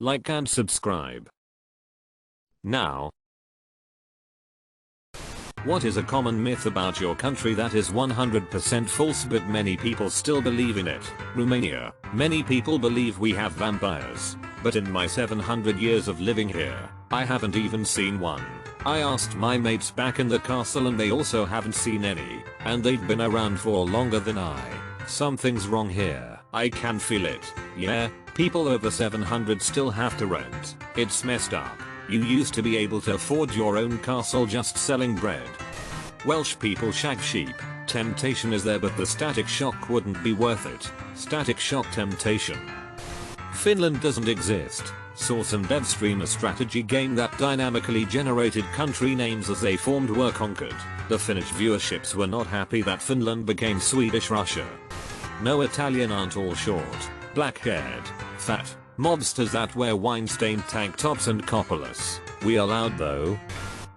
like and subscribe. Now, what is a common myth about your country that is 100% false but many people still believe in it? Romania. Many people believe we have vampires, but in my 700 years of living here, I haven't even seen one. I asked my mates back in the castle and they also haven't seen any, and they've been around for longer than I. Something's wrong here. I can feel it. Yeah, people over 700 still have to rent. It's messed up. You used to be able to afford your own castle just selling bread. Welsh people shag sheep. Temptation is there but the static shock wouldn't be worth it. Static shock temptation. Finland doesn't exist. Saw some devs stream a strategy game that dynamically generated country names as they formed were conquered. The Finnish viewerships were not happy that Finland became Swedish Russia. No, Italian aren't all short, black-haired, fat mobsters that wear wine-stained tank tops and coppolus. We are loud though.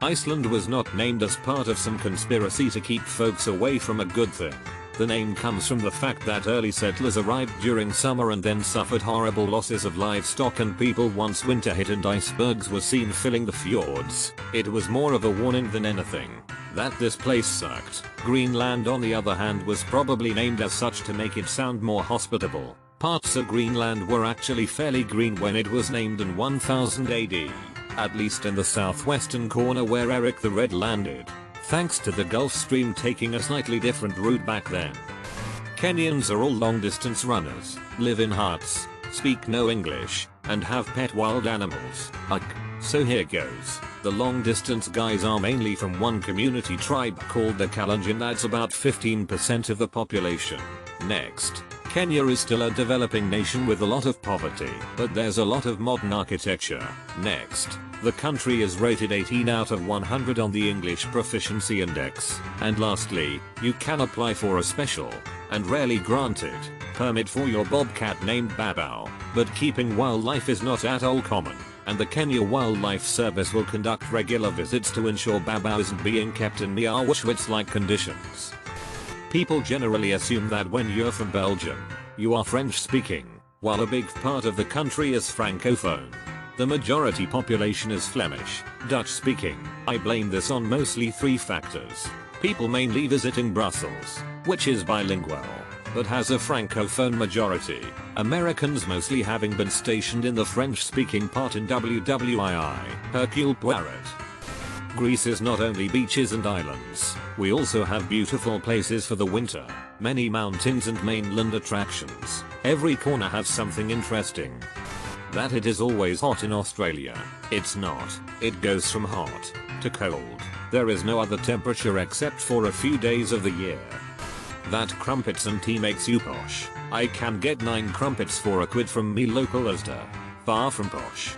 Iceland was not named as part of some conspiracy to keep folks away from a good thing. The name comes from the fact that early settlers arrived during summer and then suffered horrible losses of livestock and people once winter hit and icebergs were seen filling the fjords. It was more of a warning than anything that this place sucked. Greenland on the other hand was probably named as such to make it sound more hospitable. Parts of Greenland were actually fairly green when it was named in 1000 AD. At least in the southwestern corner where Eric the Red landed. Thanks to the Gulf Stream taking a slightly different route back then. Kenyans are all long distance runners, live in huts, speak no English, and have pet wild animals. So here goes. The long distance guys are mainly from one community tribe called the Kalenjin that's about 15% of the population. Next. Kenya is still a developing nation with a lot of poverty, but there's a lot of modern architecture. Next. The country is rated 18 out of 100 on the English Proficiency Index. And lastly, you can apply for a special, and rarely granted, permit for your bobcat named Babao, but keeping wildlife is not at all common, and the Kenya Wildlife Service will conduct regular visits to ensure Babao isn't being kept in near Auschwitz-like conditions. People generally assume that when you're from Belgium, you are French speaking, while a big part of the country is Francophone. The majority population is Flemish, Dutch speaking. I blame this on mostly three factors. People mainly visiting Brussels, which is bilingual, but has a Francophone majority. Americans mostly having been stationed in the French speaking part in WWII, Hercule Poirot. Greece is not only beaches and islands, we also have beautiful places for the winter, many mountains and mainland attractions. Every corner has something interesting. That it is always hot in Australia. It's not. It goes from hot to cold. There is no other temperature except for a few days of the year. That crumpets and tea makes you posh. I can get 9 crumpets for a quid from me local Asda. Far from posh.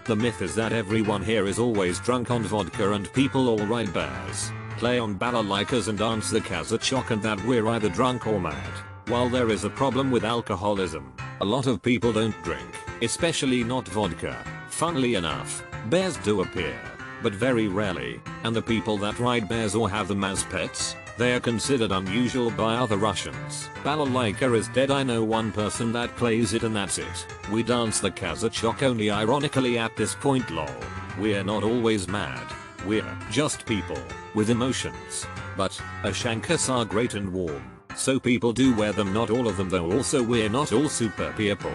The myth is that everyone here is always drunk on vodka and people all ride bears, play on balalaikas and dance the kazachok and that we're either drunk or mad. While there is a problem with alcoholism, a lot of people don't drink, especially not vodka. Funnily enough, bears do appear, but very rarely, and the people that ride bears or have them as pets, they are considered unusual by other Russians. Balalaika is dead. I know one person that plays it and that's it. We dance the kazachok only ironically at this point lol. We're not always mad. We're just people with emotions. But ashankas are great and warm. So people do wear them, not all of them though, also we're not all super people.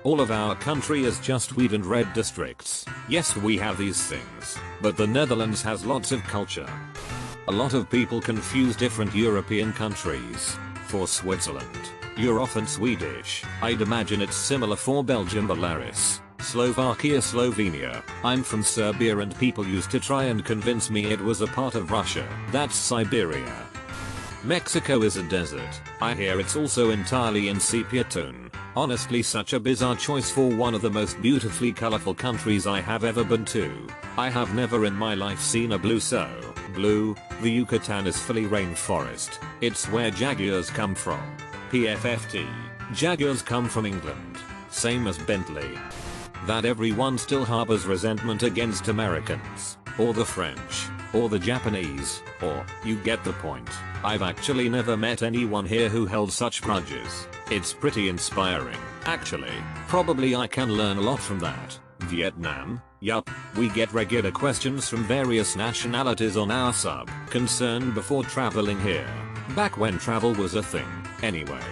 All of our country is just weed and red districts. Yes, we have these things, but the Netherlands has lots of culture. A lot of people confuse different European countries. For Switzerland, you're often Swedish. I'd imagine it's similar for Belgium, Belarus, Slovakia, Slovenia. I'm from Serbia and people used to try and convince me it was a part of Russia. That's Siberia. Mexico is a desert. I hear it's also entirely in sepia tone. Honestly, such a bizarre choice for one of the most beautifully colorful countries I have ever been to. I have never in my life seen a blue so blue. The Yucatan is fully rainforest. It's where jaguars come from. PFFT. Jaguars come from England. Same as Bentley. That everyone still harbors resentment against Americans, or the French. or the Japanese, or, you get the point. I've actually never met anyone here who held such grudges. It's pretty inspiring, actually. Probably I can learn a lot from that. Vietnam? Yup, we get regular questions from various nationalities on our sub concern before traveling here. Back when travel was a thing, anyway.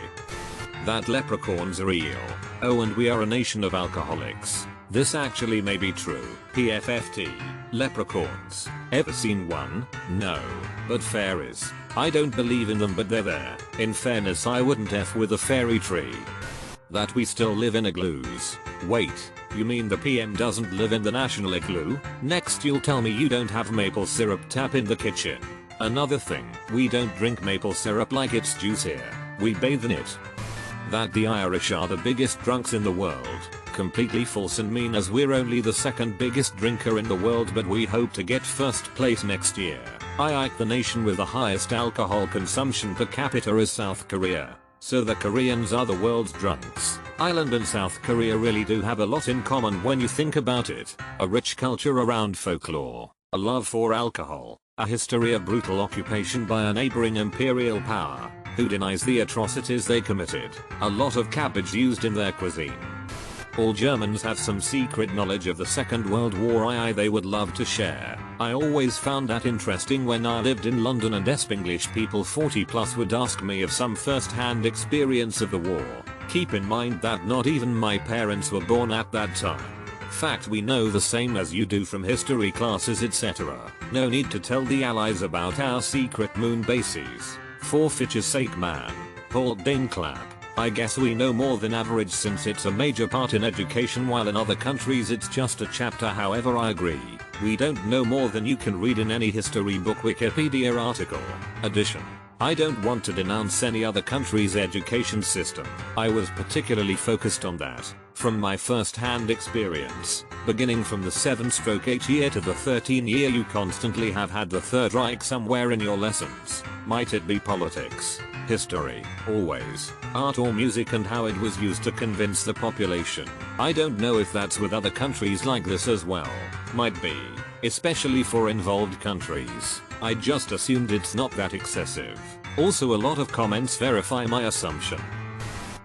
That leprechauns are real. Oh, and we are a nation of alcoholics. This actually may be true. PFFT. Leprechauns. Ever seen one? No. But fair is. I don't believe in them, but they're there. In fairness, I wouldn't F with a fairy tree. That we still live in igloos. Wait, you mean the PM doesn't live in the national igloo? Next you'll tell me you don't have maple syrup tap in the kitchen. Another thing, we don't drink maple syrup like it's juice here. We bathe in it. That the Irish are the biggest drunks in the world. Completely false and mean, as we're only the second biggest drinker in the world, but we hope to get first place next year. The nation with the highest alcohol consumption per capita is South Korea. So the Koreans are the world's drunks. Ireland and South Korea really do have a lot in common when you think about it. A rich culture around folklore, a love for alcohol, a history of brutal occupation by a neighboring imperial power, who denies the atrocities they committed, a lot of cabbage used in their cuisine. All Germans have some secret knowledge of the Second World War they would love to share. I always found that interesting when I lived in London, and Espanglish people 40 plus would ask me of some first-hand experience of the war. Keep in mind that not even my parents were born at that time. Fact, we know the same as you do from history classes, etc. No need to tell the Allies about our secret moon bases. For fitch's sake, man. Halt Dane clap. I guess we know more than average, since it's a major part in education, while in other countries it's just a chapter. However, I agree, we don't know more than you can read in any history book, Wikipedia article. Addition. I don't want to denounce any other country's education system. I was particularly focused on that from my first-hand experience. Beginning from the 7/8 year to the 13 year, you constantly have had the Third Reich somewhere in your lessons. Might it be politics, history, always, art or music, and how it was used to convince the population. I don't know if that's with other countries like this as well. Might be, especially for involved countries. I just assumed it's not that excessive. Also, a lot of comments verify my assumption.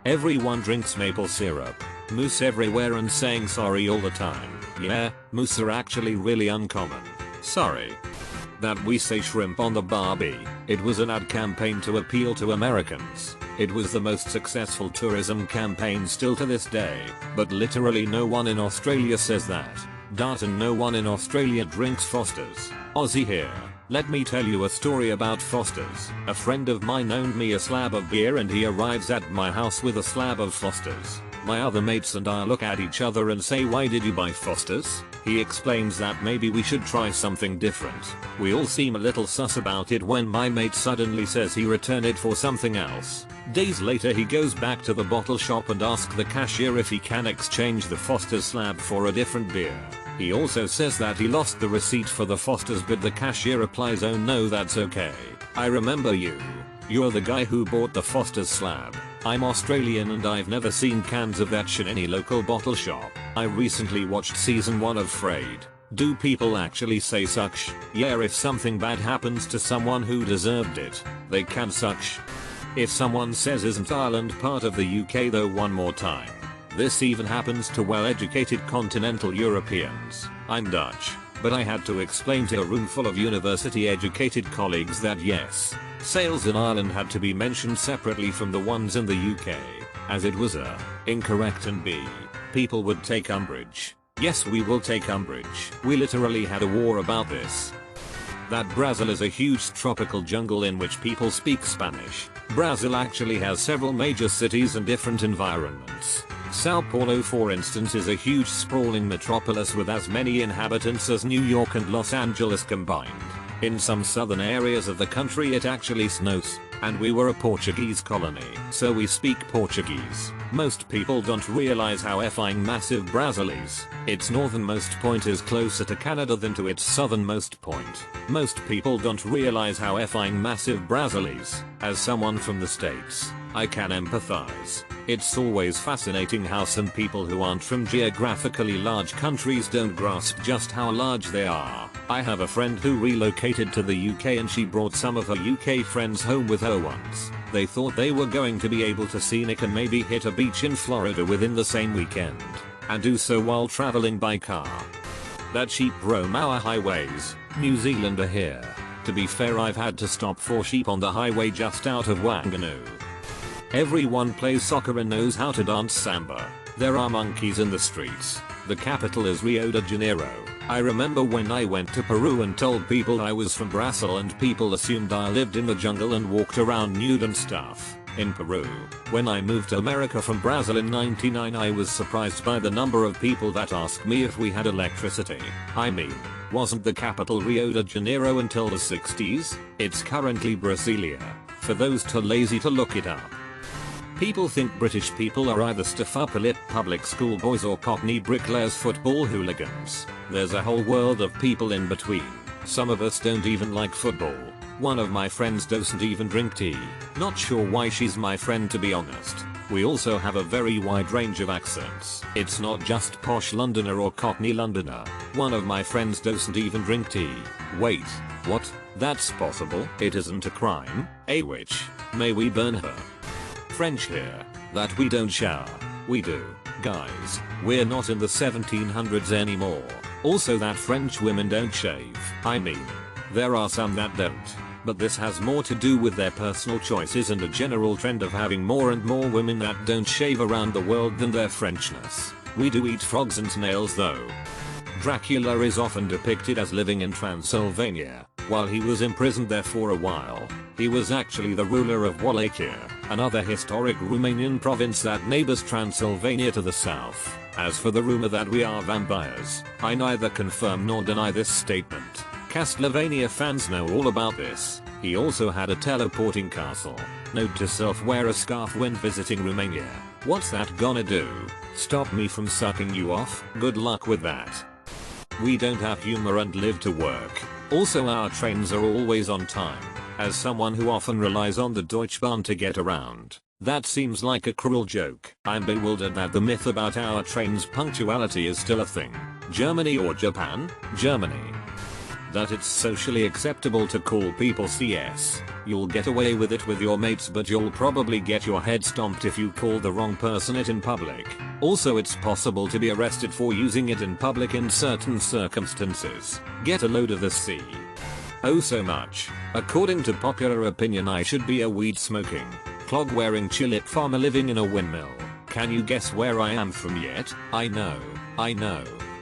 Everyone drinks maple syrup. Moose everywhere and saying sorry all the time. Yeah, moose are actually really uncommon. Sorry. That we say shrimp on the Barbie. It was an ad campaign to appeal to Americans. It was the most successful tourism campaign still to this day. But literally no one in Australia says that. And no one in Australia drinks Foster's. Aussie here. Let me tell you a story about Foster's. A friend of mine owned me a slab of beer, and he arrives at my house with a slab of Foster's. My other mates and I look at each other and say, "Why did you buy Foster's?" He explains that maybe we should try something different. We all seem a little sus about it when my mate suddenly says he returned it for something else. Days later he goes back to the bottle shop and asks the cashier if he can exchange the Foster's slab for a different beer. He also says that he lost the receipt for the Foster's, but the cashier replies, "Oh no, that's okay. I remember you. You're the guy who bought the Foster's slab. I'm Australian and I've never seen cans of that shit in any local bottle shop. I recently watched season 1 of Frayed. Do people actually say such? Yeah, if something bad happens to someone who deserved it, they can such." If someone says, "Isn't Ireland part of the UK though?" one more time. This even happens to well-educated continental Europeans. I'm Dutch, but I had to explain to a room full of university-educated colleagues that yes, sales in Ireland had to be mentioned separately from the ones in the UK, as it was A, incorrect, and B, people would take umbrage. Yes, we will take umbrage. We literally had a war about this. That Brazil is a huge tropical jungle in which people speak Spanish. Brazil actually has several major cities and different environments. Sao Paulo, for instance, is a huge sprawling metropolis with as many inhabitants as New York and Los Angeles combined. In some southern areas of the country it actually snows, and we were a Portuguese colony, so we speak Portuguese. Most people don't realize how effing massive Brazil is. Its northernmost point is closer to Canada than to its southernmost point. Most people don't realize how effing massive Brazil is. As someone from the States, I can empathize. It's always fascinating how some people who aren't from geographically large countries don't grasp just how large they are. I have a friend who relocated to the UK and she brought some of her UK friends home with her once. They thought they were going to be able to see Nick and maybe hit a beach in Florida within the same weekend. And do so while traveling by car. That sheep roam our highways. New Zealander here. To be fair, I've had to stop for sheep on the highway just out of Wanganoo. Everyone plays soccer and knows how to dance samba. There are monkeys in the streets. The capital is Rio de Janeiro. I remember when I went to Peru and told people I was from Brazil and people assumed I lived in the jungle and walked around nude and stuff. In Peru, when I moved to America from Brazil in '99, I was surprised by the number of people that asked me if we had electricity. I mean, wasn't the capital Rio de Janeiro until the 60s? It's currently Brasilia, for those too lazy to look it up. People think British people are either stuff-up-lip public school boys or Cockney bricklayers football hooligans. There's a whole world of people in between. Some of us don't even like football. One of my friends doesn't even drink tea. Not sure why she's my friend, to be honest. We also have a very wide range of accents. It's not just posh Londoner or Cockney Londoner. One of my friends doesn't even drink tea. Wait, what? That's possible? It isn't a crime? A witch? May we burn her? French here. That we don't shower. We do. Guys, we're not in the 1700s anymore. Also that French women don't shave. I mean, there are some that don't. But this has more to do with their personal choices and a general trend of having more and more women that don't shave around the world than their Frenchness. We do eat frogs and snails though. Dracula is often depicted as living in Transylvania. While he was imprisoned there for a while, he was actually the ruler of Wallachia, another historic Romanian province that neighbors Transylvania to the south. As for the rumor that we are vampires, I neither confirm nor deny this statement. Castlevania fans know all about this. He also had a teleporting castle. Note to self: wear a scarf when visiting Romania. What's that gonna do? Stop me from sucking you off? Good luck with that. We don't have humor and live to work. Also, our trains are always on time. As someone who often relies on the Deutschbahn to get around, that seems like a cruel joke. I'm bewildered that the myth about our trains' punctuality is still a thing. Germany or Japan? Germany. That it's socially acceptable to call people CS. You'll get away with it with your mates, but you'll probably get your head stomped if you call the wrong person it in public. Also, it's possible to be arrested for using it in public in certain circumstances. Get a load of the C. Oh so much. According to popular opinion, I should be a weed smoking, clog wearing tulip farmer living in a windmill. Can you guess where I am from yet? I know.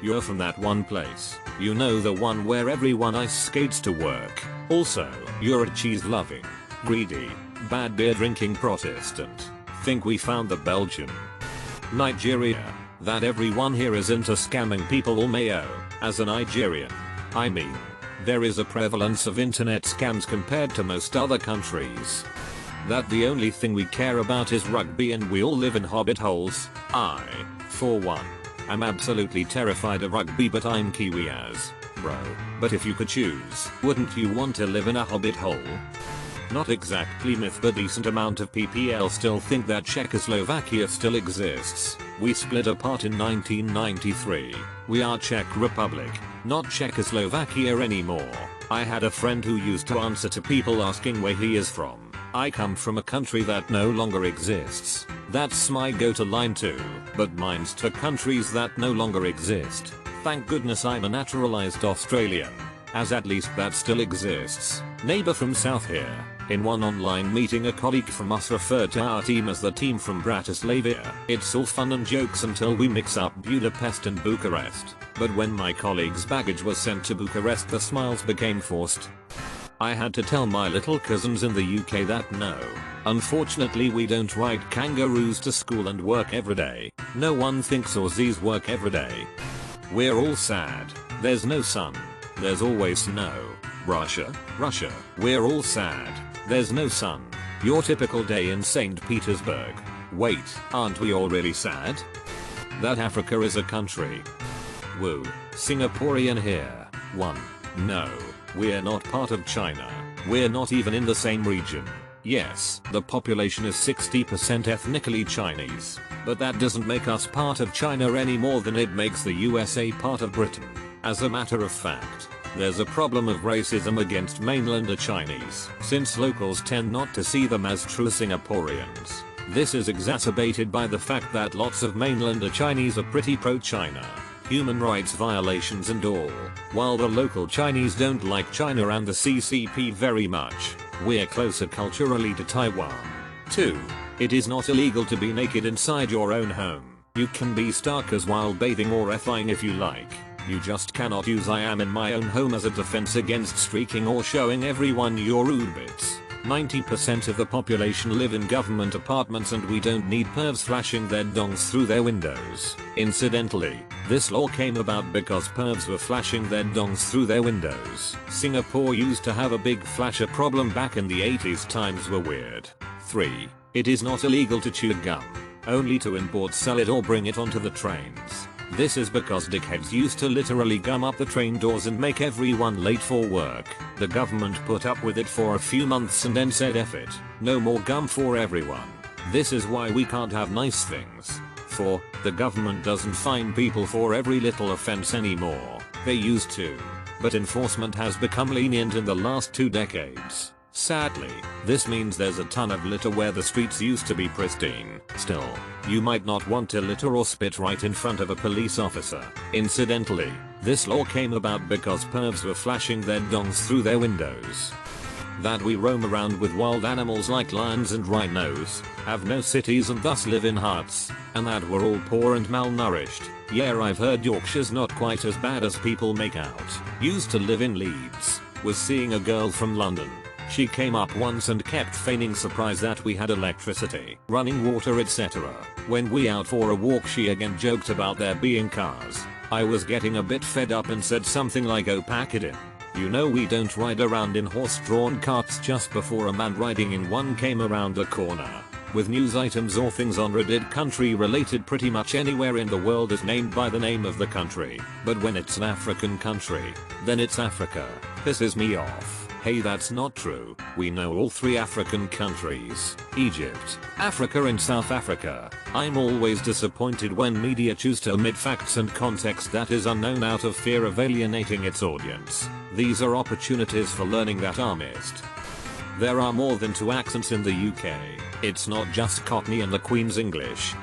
You're from that one place. You know, the one where everyone ice skates to work. Also, you're a cheese-loving, greedy, bad beer-drinking Protestant. Think we found the Belgian. Nigeria. That everyone here is into scamming people or mayo. As a Nigerian, I mean, there is a prevalence of internet scams compared to most other countries. That the only thing we care about is rugby and we all live in hobbit holes. I, for one, I'm absolutely terrified of rugby, but I'm Kiwi as, bro. But if you could choose, wouldn't you want to live in a hobbit hole? Not exactly myth, but decent amount of PPL still think that Czechoslovakia still exists. We split apart in 1993. We are Czech Republic, not Czechoslovakia anymore. I had a friend who used to answer to people asking where he is from. I come from a country that no longer exists. That's my go-to line too. But mine's to countries that no longer exist. Thank goodness I'm a naturalized Australian, as at least that still exists. Neighbor from South here. In one online meeting, a colleague from us referred to our team as the team from Bratislava. It's all fun and jokes until we mix up Budapest and Bucharest. But when my colleague's baggage was sent to Bucharest, the smiles became forced. I had to tell my little cousins in the UK that no, unfortunately we don't ride kangaroos to school and work every day. No one thinks Aussies work every day. We're all sad. There's no sun. There's always snow. Russia. We're all sad. There's no sun. Your typical day in St. Petersburg. Wait, aren't we all really sad? That Africa is a country. Woo. Singaporean here. 1. No. We're not part of China. We're not even in the same region. Yes, the population is 60% ethnically Chinese, but that doesn't make us part of China any more than it makes the USA part of Britain. As a matter of fact, there's a problem of racism against mainlander Chinese, since locals tend not to see them as true Singaporeans. This is exacerbated by the fact that lots of mainlander Chinese are pretty pro-China, human rights violations and all, while the local Chinese don't like China and the CCP very much. We're closer culturally to Taiwan. 2. It is not illegal to be naked inside your own home. You can be starkers while bathing or effing if you like. You just cannot use "I am in my own home" as a defense against streaking or showing everyone your rude bits. 90% of the population live in government apartments and we don't need pervs flashing their dongs through their windows. Incidentally, this law came about because pervs were flashing their dongs through their windows. Singapore used to have a big flasher problem back in the 80s. Times were weird. 3. It is not illegal to chew gum. Only to import, sell it or bring it onto the trains. This is because dickheads used to literally gum up the train doors and make everyone late for work. The government put up with it for a few months and then said F it, no more gum for everyone. This is why we can't have nice things. 4. The government doesn't fine people for every little offense anymore. They used to. But enforcement has become lenient in the last 2 decades. Sadly, this means there's a ton of litter where the streets used to be pristine. Still, you might not want to litter or spit right in front of a police officer. Incidentally, this law came about because pervs were flashing their dongs through their windows. That we roam around with wild animals like lions and rhinos, have no cities and thus live in huts, and that we're all poor and malnourished. Yeah, I've heard Yorkshire's not quite as bad as people make out. Used to live in Leeds. Was seeing a girl from London. She came up once and kept feigning surprise that we had electricity, running water, etc. When we out for a walk, she again joked about there being cars. I was getting a bit fed up and said something like, "Oh, pack it in. You know we don't ride around in horse-drawn carts." Just before a man riding in one came around the corner, with news items or things on Reddit. Country related. Pretty much anywhere in the world is named by the name of the country, but when it's an African country, then it's Africa. Pisses me off. Hey, that's not true. We know all 3 African countries: Egypt, Africa and South Africa. I'm always disappointed when media choose to omit facts and context that is unknown out of fear of alienating its audience. These are opportunities for learning that are missed. There are more than 2 accents in the UK. It's not just Cockney and the Queen's English.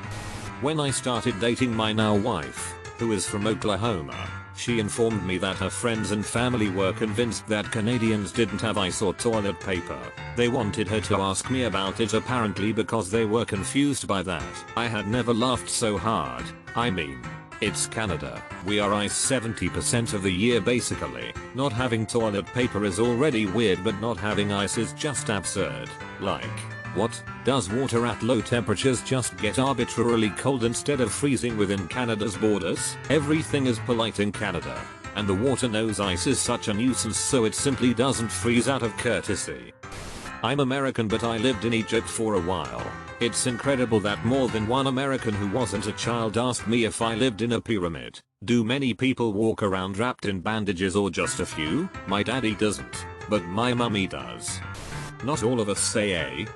When I started dating my now wife, who is from Oklahoma, she informed me that her friends and family were convinced that Canadians didn't have ice or toilet paper. They wanted her to ask me about it, apparently because they were confused by that. I had never laughed so hard. I mean, it's Canada. We are ice 70% of the year basically. Not having toilet paper is already weird, but not having ice is just absurd. Like, what? Does water at low temperatures just get arbitrarily cold instead of freezing within Canada's borders? Everything is polite in Canada, and the water knows ice is such a nuisance, so it simply doesn't freeze out of courtesy. I'm American, but I lived in Egypt for a while. It's incredible that more than one American who wasn't a child asked me if I lived in a pyramid. Do many people walk around wrapped in bandages or just a few? My daddy doesn't, but my mummy does. Not all of us say eh?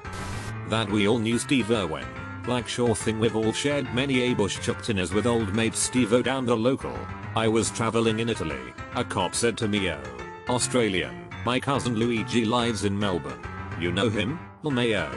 That we all knew Steve Irwin. Like, sure thing, we've all shared many a bush chuck dinners with old mate Steve-O down the local. I was traveling in Italy. A cop said to me, "Oh, Australian, my cousin Luigi lives in Melbourne. You know him? LMAO."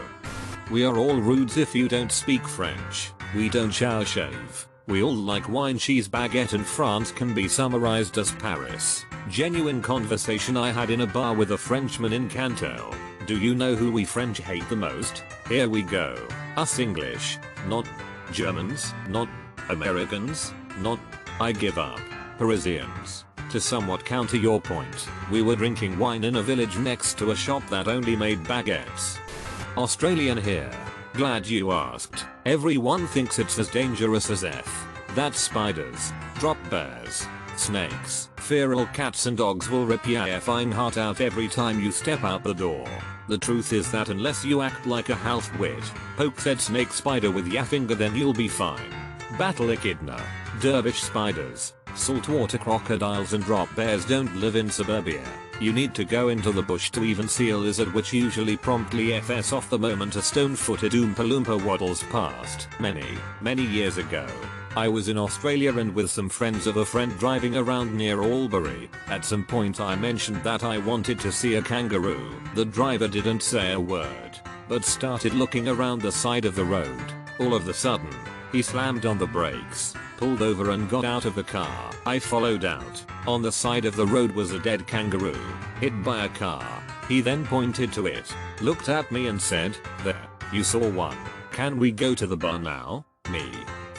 We are all rudes if you don't speak French. We don't shower shave. We all like wine. Cheese baguette in France can be summarized as Paris. Genuine conversation I had in a bar with a Frenchman in Cantal. Do you know who we French hate the most? Here we go. Us English. Not Germans. Not Americans. Not I give up. Parisians. To somewhat counter your point, we were drinking wine in a village next to a shop that only made baguettes. Australian here. Glad you asked. Everyone thinks it's as dangerous as F. That's spiders, drop bears, snakes. Feral cats and dogs will rip your effing heart out every time you step out the door. The truth is that unless you act like a half-wit, poke said snake spider with your finger, then you'll be fine. Battle echidna. Dervish spiders, saltwater crocodiles and drop bears don't live in suburbia. You need to go into the bush to even see a lizard, which usually promptly f's off the moment a stone-footed Oompa Loompa waddles past. Many years ago, I was in Australia and with some friends of a friend driving around near Albury. At some point I mentioned that I wanted to see a kangaroo. The driver didn't say a word, but started looking around the side of the road. All of a sudden, he slammed on the brakes, pulled over and got out of the car. I followed out. On the side of the road was a dead kangaroo, hit by a car. He then pointed to it, looked at me and said, "There, you saw one. Can we go to the bar now?" Me,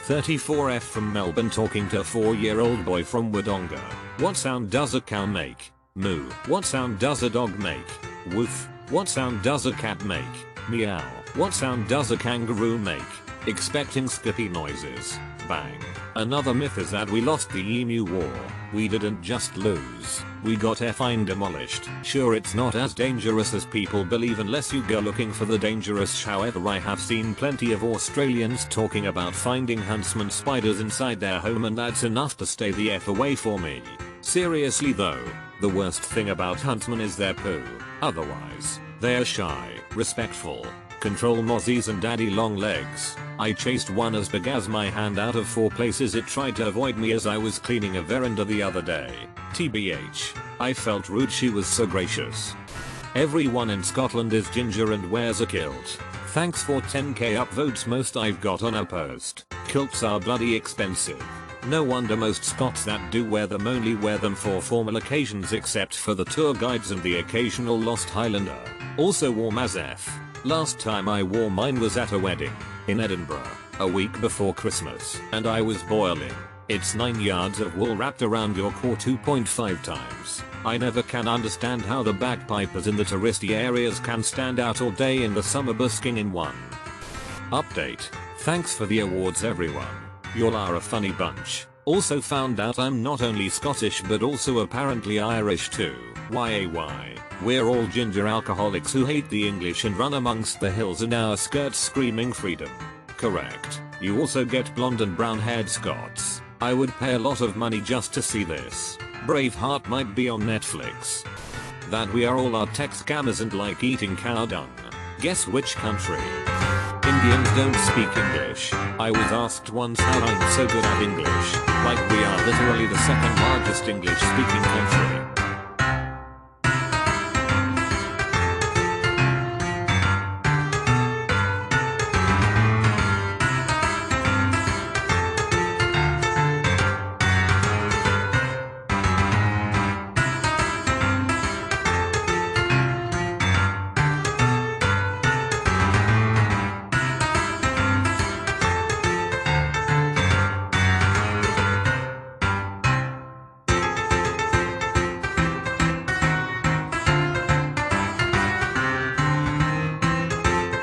34F from Melbourne, talking to a 4-year-old boy from Wodonga. What sound does a cow make? Moo. What sound does a dog make? Woof. What sound does a cat make? Meow. What sound does a kangaroo make? Expecting skippy noises. Bang. Another myth is that we lost the Emu War. We didn't just lose, we got effing demolished. Sure, it's not as dangerous as people believe unless you go looking for the dangerous. However, I have seen plenty of Australians talking about finding huntsman spiders inside their home, and that's enough to stay the F away for me. Seriously though, the worst thing about huntsmen is their poo. Otherwise, they're shy, respectful, control mozzies and daddy long legs. I chased one as big as my hand out of 4 places. It tried to avoid me as I was cleaning a veranda the other day. TBH, I felt rude. She was so gracious. Everyone in Scotland is ginger and wears a kilt. Thanks for 10k upvotes. Most I've got on a post. Kilts are bloody expensive. No wonder most Scots that do wear them only wear them for formal occasions, except for the tour guides and the occasional lost Highlander. Also warm as F. Last time I wore mine was at a wedding in Edinburgh, a week before Christmas, and I was boiling. It's 9 yards of wool wrapped around your core 2.5 times. I never can understand how the bagpipers in the touristy areas can stand out all day in the summer busking in one. Update. Thanks for the awards everyone. Y'all are a funny bunch. Also found out I'm not only Scottish but also apparently Irish too. Why? We're all ginger alcoholics who hate the English and run amongst the hills in our skirts screaming freedom. Correct. You also get blonde and brown haired Scots. I would pay a lot of money just to see this. Braveheart might be on Netflix. That we are all Arctic scammers and like eating cow dung. Guess which country? Indians don't speak English. I was asked once how I'm so good at English. Like we are literally the second largest English speaking country.